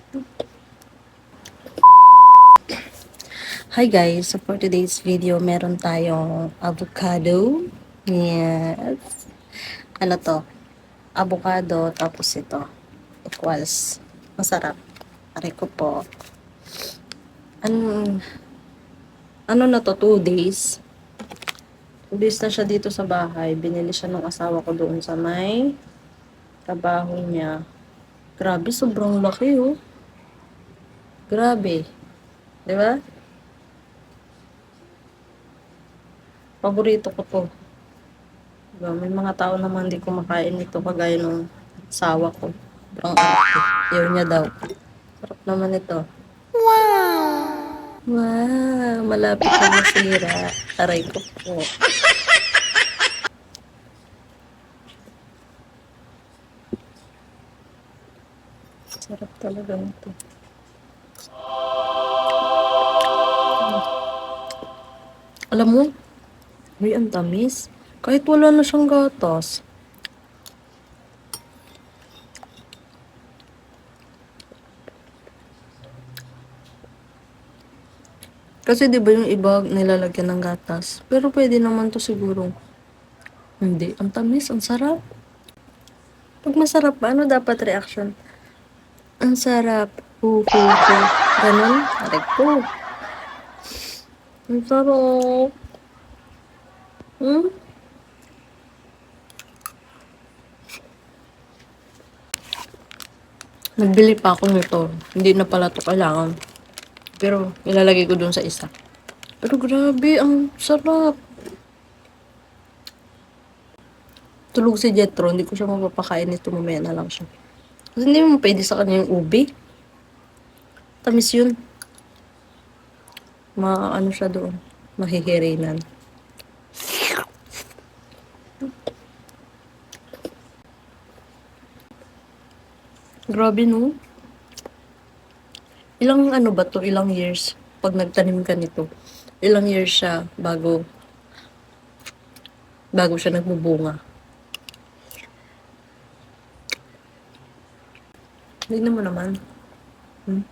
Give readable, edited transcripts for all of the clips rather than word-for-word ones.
Hi guys, so for today's video, meron tayong avocado. Yes. Ano to? Avocado, tapos ito. Equals. Masarap. Aray ko po. Ano, ano na to? 2 days. 2 days na siya dito sa bahay. Binili siya ng asawa ko doon sa may trabaho niya. Grabe, sobrang laki oh. Grabe. Diba? Paborito ko to. Diba? May mga tao naman hindi kumakain nito kagaya nung sawa ko. Sobrang arte. Ayaw niya daw. Sarap naman ito. Wow! Malapit na masira. Aray ko po. Sarap talaga nito. Alam mo, uy, ang tamis. Kahit wala na siyang gatas. Kasi di ba yung iba nilalagyan ng gatas? Pero pwede naman to siguro. Hindi. Ang tamis, ang sarap. Pag masarap ba, ano dapat reaction? Ang sarap. Hu. Ganon. Aray ko. Ang sarap. Hmm? Nagbili pa ako nito. Hindi na pala to kailangan. Pero ilalagay ko dun sa isa. Pero grabe, ang sarap. Tulog si Jetro, hindi ko siya mapapakain nito, mamaya na lang siya. Kasi hindi mo pwede sa kanya yung ubi. Tamis yun. Ano siya doon. Mahihirinan. Grabe no. Ilang ano ba to? Ilang years pag nagtanim ka nito? Ilang years siya bago siya nagbubunga. Tignan mo naman. Hmm?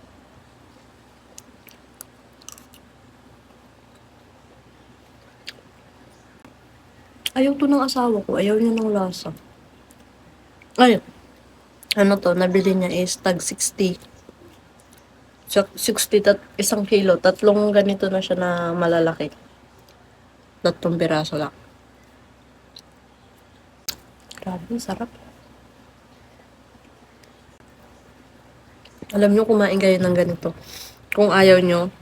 Ayaw to ng asawa ko. Ayaw niya ng lasa. Ay, ano to, nabili niya is tag 60. So, 60 isang kilo. Tatlong ganito na siya na malalaki. Tatlong piraso lang. Grabe, sarap. Alam nyo, kumain kayo ng ganito. Kung ayaw nyo,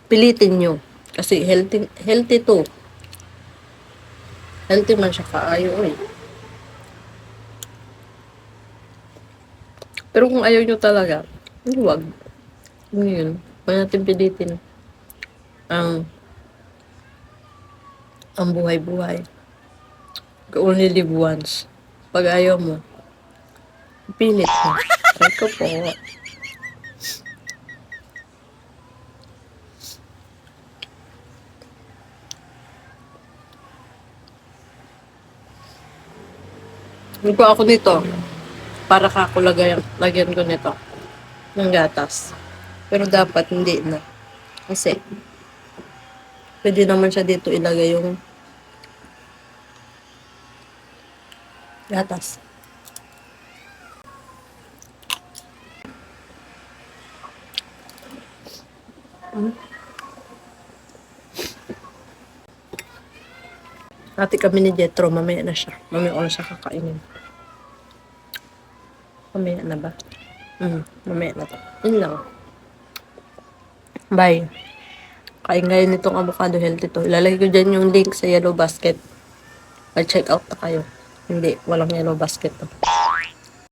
pilitin nyo. Kasi healthy to. Healthy man siya kaayo eh. Pero kung ayaw nyo talaga, huwag. Yun. Huwag natin pilitin ang buhay-buhay. You only live once. Pag ayaw mo, pilit mo. Ay ko po. Hindi ko ako nito. Para kako lagyan ko nito ng gatas. Pero dapat hindi na. Kasi pwede naman siya dito ilagay yung gatas. Ate kami ni Jetro, mamaya na siya. Mamaya ko na siya kakainin. Mamaya na ba? Mamaya na to. Yun lang. Bye. Kain ngayon nitong avocado healthy to. Ilalagay ko dyan yung link sa yellow basket. Mag-check out na kayo. Hindi, walang yellow basket to.